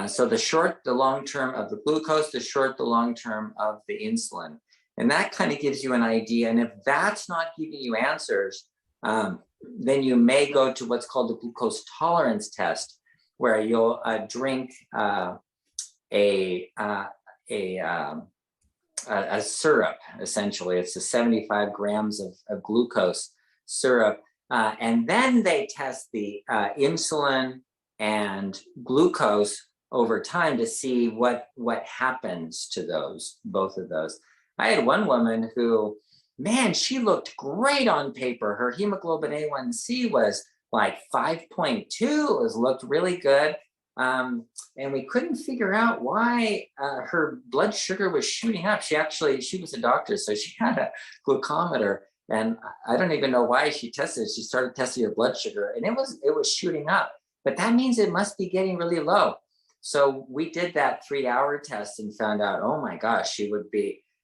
So the short, the long term of the glucose, the short, the long term of the insulin. And that kind of gives you an idea. And if that's not giving you answers, then you may go to what's called the glucose tolerance test, where you'll drink a syrup. Essentially, it's 75 grams of glucose syrup, and then they test the insulin and glucose over time to see what happens to both of those. I had one woman who, man, she looked great on paper. Her hemoglobin A1C was like 5.2, looked really good. And we couldn't figure out why her blood sugar was shooting up. She was a doctor, so she had a glucometer, and I don't even know why she tested it. She started testing her blood sugar, and it was shooting up. But that means it must be getting really low. So we did that 3-hour test and found out, oh my gosh,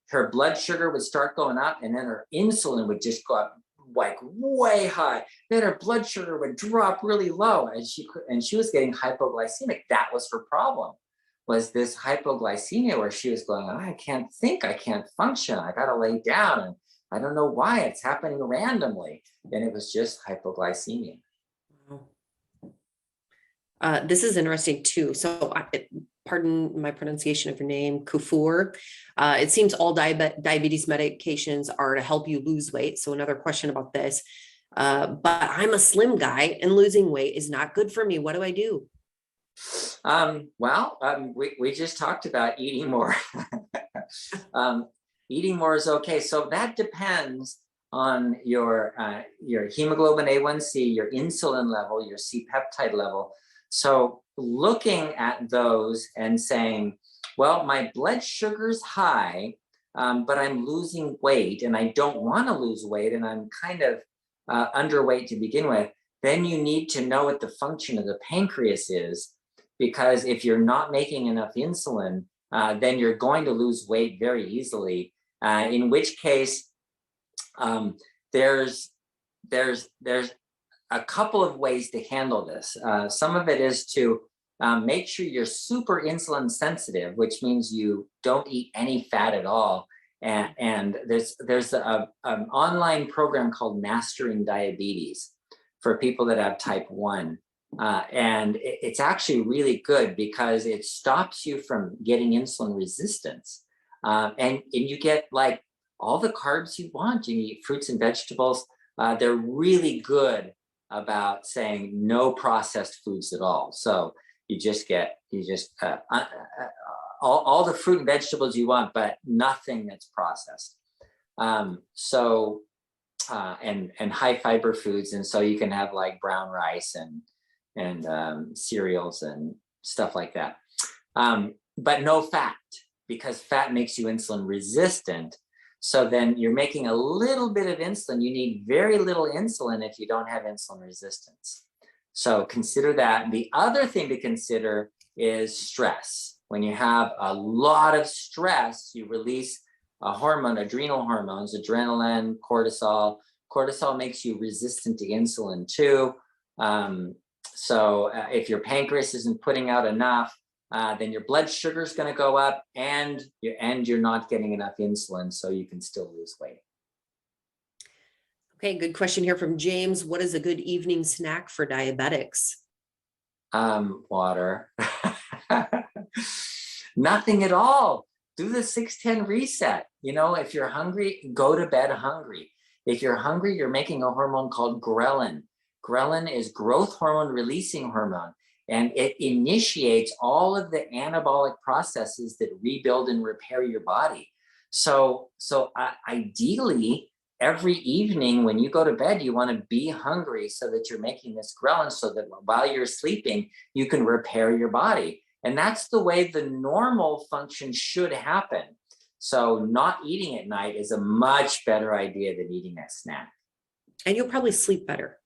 her blood sugar would start going up, and then her insulin would just go up like way high. Then her blood sugar would drop really low, and she was getting hypoglycemic. That was her problem, was this hypoglycemia, where she was going, oh, I can't think, I can't function, I gotta lay down, and I don't know why, it's happening randomly. And it was just hypoglycemia. This is interesting too. So pardon my pronunciation of your name, Kufur. It seems all diabetes medications are to help you lose weight. So another question about this, but I'm a slim guy and losing weight is not good for me. What do I do? We just talked about eating more. Eating more is okay. So that depends on your hemoglobin A1C, your insulin level, your C-peptide level. So looking at those and saying, well, my blood sugar's high, but I'm losing weight and I don't want to lose weight and I'm kind of underweight to begin with, then you need to know what the function of the pancreas is, because if you're not making enough insulin, then you're going to lose weight very easily, in which case there's a couple of ways to handle this. Some of it is to make sure you're super insulin sensitive, which means you don't eat any fat at all. And there's an online program called Mastering Diabetes for people that have type 1. And it's actually really good because it stops you from getting insulin resistance. And you get like all the carbs you want. You eat fruits and vegetables. They're really good about saying no processed foods at all. So you just all the fruit and vegetables you want, but nothing that's processed. And high fiber foods, and so you can have like brown rice and cereals and stuff like that. But no fat, because fat makes you insulin resistant. So then you're making a little bit of insulin. You need very little insulin if you don't have insulin resistance. So consider that. The other thing to consider is stress. When you have a lot of stress, you release a hormone, adrenal hormones, adrenaline, cortisol. Cortisol makes you resistant to insulin too. So if your pancreas isn't putting out enough, then your blood sugar is going to go up, and you're not getting enough insulin, so you can still lose weight. Okay, good question here from James. What is a good evening snack for diabetics? Water. Nothing at all. Do the 6-10 reset. You know, if you're hungry, go to bed hungry. If you're hungry, you're making a hormone called ghrelin. Ghrelin is growth hormone releasing hormone, and it initiates all of the anabolic processes that rebuild and repair your body. So ideally, every evening when you go to bed, you want to be hungry so that you're making this ghrelin so that while you're sleeping, you can repair your body. And that's the way the normal function should happen. So not eating at night is a much better idea than eating a snack. And you'll probably sleep better.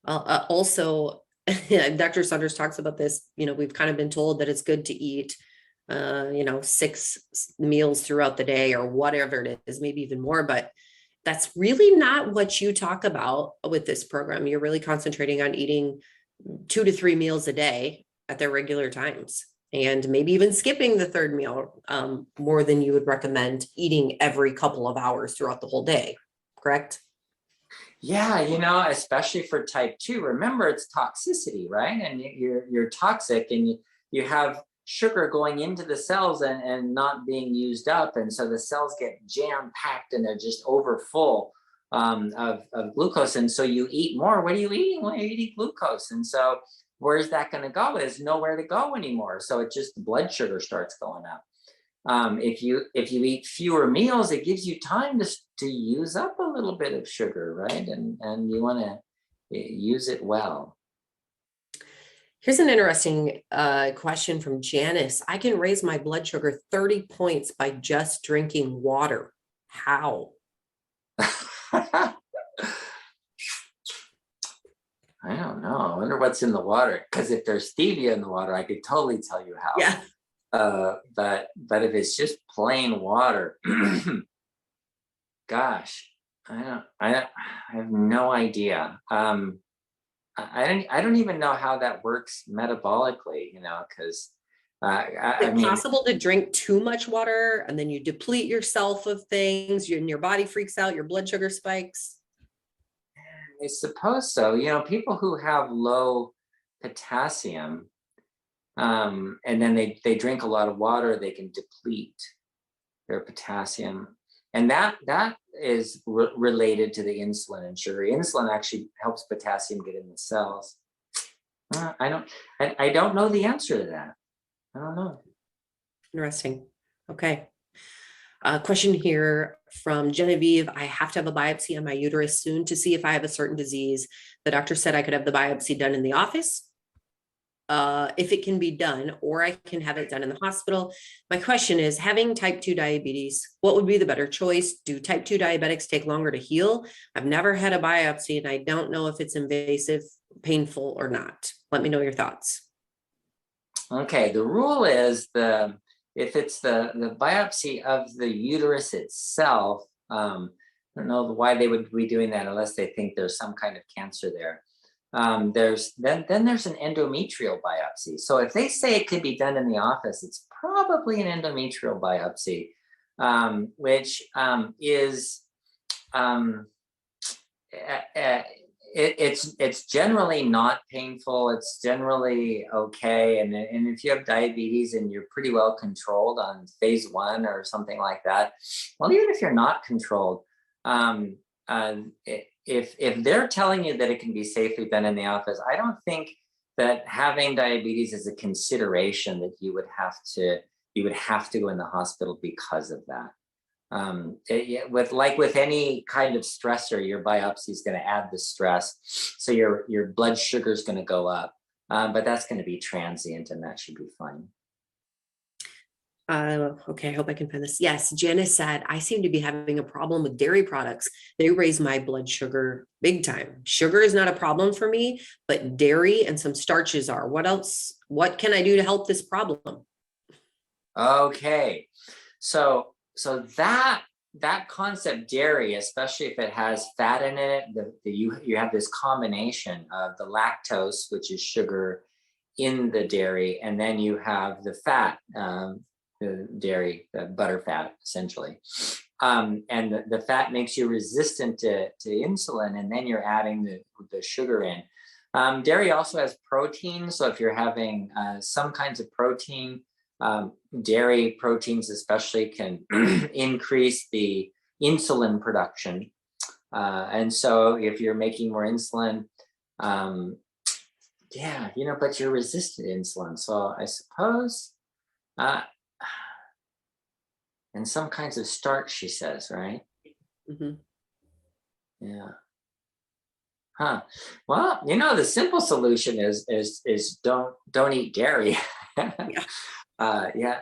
Also, Dr. Saunders talks about this. We've kind of been told that it's good to eat, 6 meals throughout the day or whatever it is, maybe even more. But that's really not what you talk about with this program. You're really concentrating on eating 2 to 3 meals a day at their regular times, and maybe even skipping the third meal more than you would recommend eating every couple of hours throughout the whole day. Correct? Yeah, especially for type 2, remember it's toxicity, right? And you're toxic, and you have sugar going into the cells and not being used up. And so the cells get jam packed and they're just over full of glucose. And so you eat more. What are you eating? Well, you eat glucose. And so where's that going to go? There's nowhere to go anymore. So it just, the blood sugar starts going up. If you eat fewer meals, it gives you time to use up a little bit of sugar, right? And you want to use it well. Here's an interesting question from Janice. I can raise my blood sugar 30 points by just drinking water. How? I don't know. I wonder what's in the water. Because if there's stevia in the water, I could totally tell you how. Yeah. But if it's just plain water, gosh, I have no idea. I don't even know how that works metabolically, because Is it possible to drink too much water and then you deplete yourself of things, and your body freaks out, your blood sugar spikes? I suppose so. People who have low potassium, and then they drink a lot of water, they can deplete their potassium. And that is related to the insulin and sugar. Insulin actually helps potassium get in the cells. I don't know the answer to that. I don't know. Interesting. Okay. Question here from Genevieve. I have to have a biopsy on my uterus soon to see if I have a certain disease. The doctor said I could have the biopsy done in the office, if it can be done, or I can have it done in the hospital. My question is, having type 2 diabetes, what would be the better choice? Do type 2 diabetics take longer to heal? I've never had a biopsy and I don't know if it's invasive, painful, or not. Let me know your thoughts. Okay, the rule is if it's the biopsy of the uterus itself, I don't know why they would be doing that unless they think there's some kind of cancer there. There's an endometrial biopsy. So if they say it could be done in the office, it's probably an endometrial biopsy, which is it's generally not painful. It's generally okay. And if you have diabetes and you're pretty well controlled on phase 1 or something like that, well, even if you're not controlled, if they're telling you that it can be safely done in the office, I don't think that having diabetes is a consideration that you would have to go in the hospital because of that. With any kind of stressor, your biopsy is going to add the stress, so your blood sugar is going to go up, but that's going to be transient, and that should be fine. Okay, I hope I can find this. Yes, Janice said, I seem to be having a problem with dairy products. They raise my blood sugar big time. Sugar is not a problem for me, but dairy and some starches are. What else? What can I do to help this problem? Okay, so that concept, dairy, especially if it has fat in it, you have this combination of the lactose, which is sugar, in the dairy, and then you have the fat, the dairy, the butter fat, essentially. And the fat makes you resistant to insulin, and then you're adding the sugar in. Dairy also has protein. So if you're having some kinds of protein, dairy proteins especially can increase the insulin production. And so if you're making more insulin, yeah, but you're resistant to insulin. So I suppose, uh, and some kinds of starch, she says, right? Mhm. Yeah. Huh. Well, the simple solution is don't eat dairy. Yeah.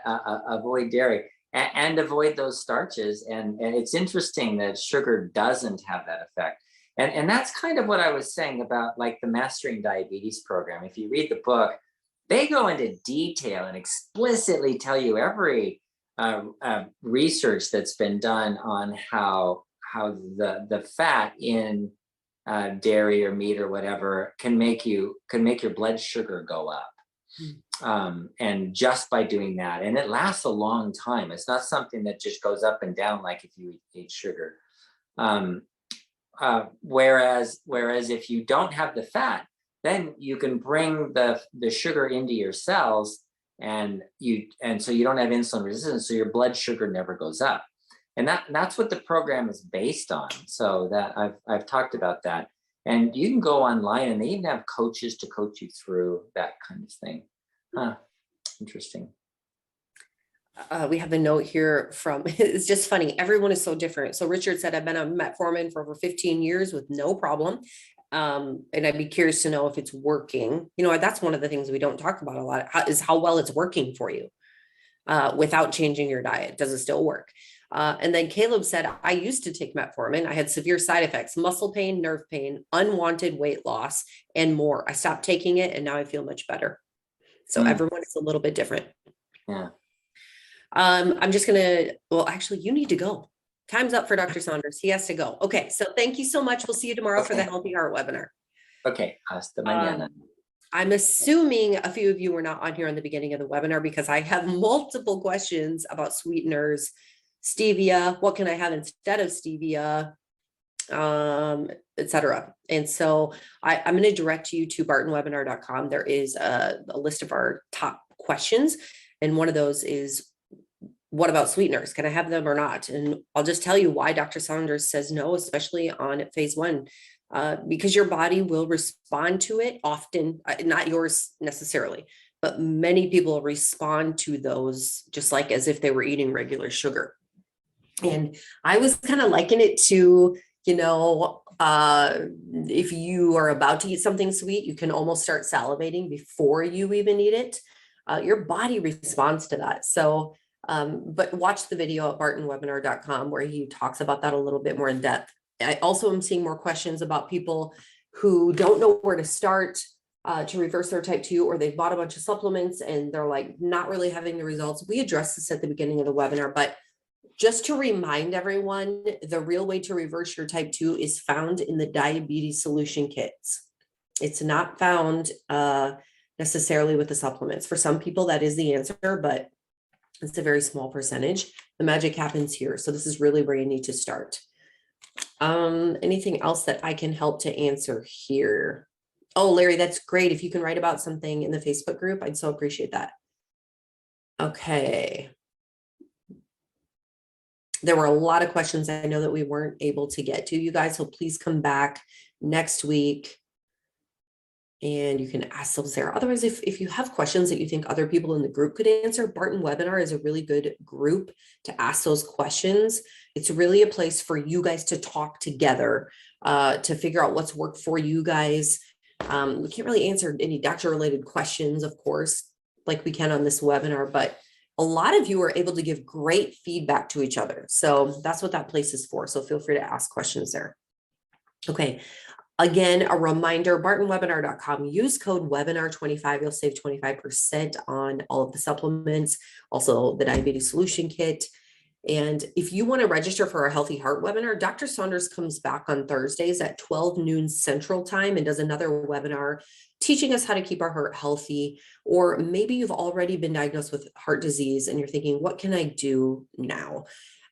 Avoid dairy and avoid those starches. And it's interesting that sugar doesn't have that effect. And that's kind of what I was saying about like the Mastering Diabetes program. If you read the book, they go into detail and explicitly tell you every research that's been done on how the fat in dairy or meat or whatever can make your blood sugar go up. And just by doing that, and it lasts a long time. It's not something that just goes up and down like if you eat sugar. Whereas if you don't have the fat, then you can bring the sugar into your cells, and so you don't have insulin resistance, so your blood sugar never goes up. And that's what the program is based on. So that I've talked about that. And you can go online, and they even have coaches to coach you through that kind of thing. Huh. Interesting. We have a note here from, it's just funny. Everyone is so different. So Richard said, I've been on metformin for over 15 years with no problem. And I'd be curious to know if it's working. That's one of the things we don't talk about a lot, is how well it's working for you without changing your diet. Does it still work? And then Caleb said, I used to take metformin. I had severe side effects, muscle pain, nerve pain, unwanted weight loss, and more. I stopped taking it, and now I feel much better. So everyone is a little bit different. Yeah. I'm just well, actually, you need to go. Time's up for Dr. Saunders. He has to go. Okay. So thank you so much. We'll see you tomorrow for the Healthy Heart webinar. Okay. Hasta mañana. I'm assuming a few of you were not on here in the beginning of the webinar because I have multiple questions about sweeteners, stevia, what can I have instead of stevia, etc. And so I'm going to direct you to bartonwebinar.com. There is a list of our top questions. And one of those is, what about sweeteners? Can I have them or not? And I'll just tell you why Dr. Saunders says no, especially on phase 1, because your body will respond to it often, not yours necessarily, but many people respond to those just like as if they were eating regular sugar. And I was kind of liking it to, if you are about to eat something sweet, you can almost start salivating before you even eat it. Your body responds to that. So, but watch the video at bartonwebinar.com where he talks about that a little bit more in depth. I also am seeing more questions about people who don't know where to start to reverse their type 2, or they've bought a bunch of supplements and they're like not really having the results. We addressed this at the beginning of the webinar, but just to remind everyone, the real way to reverse your type 2 is found in the diabetes solution kits. It's not found necessarily with the supplements. For some people, that is the answer, but it's a very small percentage. The magic happens here. So this is really where you need to start. Anything else that I can help to answer here? Oh, Larry, that's great. If you can write about something in the Facebook group, I'd so appreciate that. Okay. There were a lot of questions I know that we weren't able to get to, you guys, so please come back next week and you can ask those there. Otherwise, if you have questions that you think other people in the group could answer, Barton Webinar is a really good group to ask those questions. It's really a place for you guys to talk together to figure out what's worked for you guys. We can't really answer any doctor-related questions, of course, like we can on this webinar, but a lot of you are able to give great feedback to each other. So that's what that place is for. So feel free to ask questions there. Okay. Again, a reminder, bartonwebinar.com, use code webinar25. You'll save 25% on all of the supplements, also the diabetes solution kit. And if you want to register for our Healthy Heart webinar, Dr. Saunders comes back on Thursdays at 12 noon Central Time and does another webinar teaching us how to keep our heart healthy. Or maybe you've already been diagnosed with heart disease and you're thinking, what can I do now?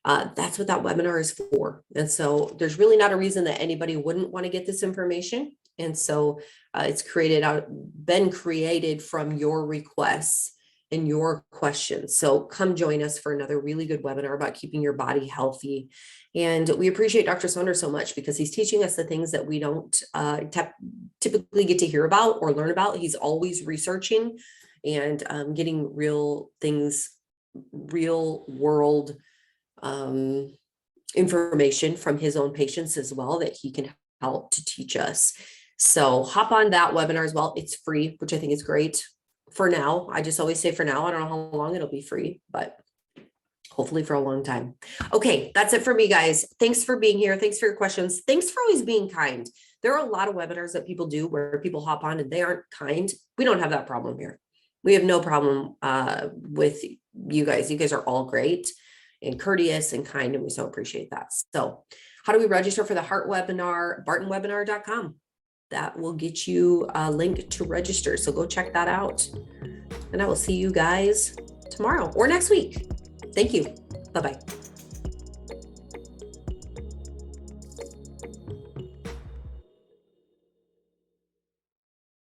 That's what that webinar is for. And so there's really not a reason that anybody wouldn't want to get this information. And so it's been created from your requests and your questions. So come join us for another really good webinar about keeping your body healthy. And we appreciate Dr. Saunders so much because he's teaching us the things that we don't typically get to hear about or learn about. He's always researching and getting real things, real world information from his own patients as well that he can help to teach us. So hop on that webinar as well. It's free, which I think is great for now. I just always say for now. I don't know how long it'll be free, but hopefully for a long time. Okay, that's it for me, guys. Thanks for being here. Thanks for your questions. Thanks for always being kind. There are a lot of webinars that people do where people hop on and they aren't kind. We don't have that problem here. We have no problem with you guys. You guys are all great and courteous and kind, and we so appreciate that. So how do we register for the heart webinar? bartonwebinar.com. That will get you a link to register. So go check that out. And I will see you guys tomorrow or next week. Thank you. Bye-bye.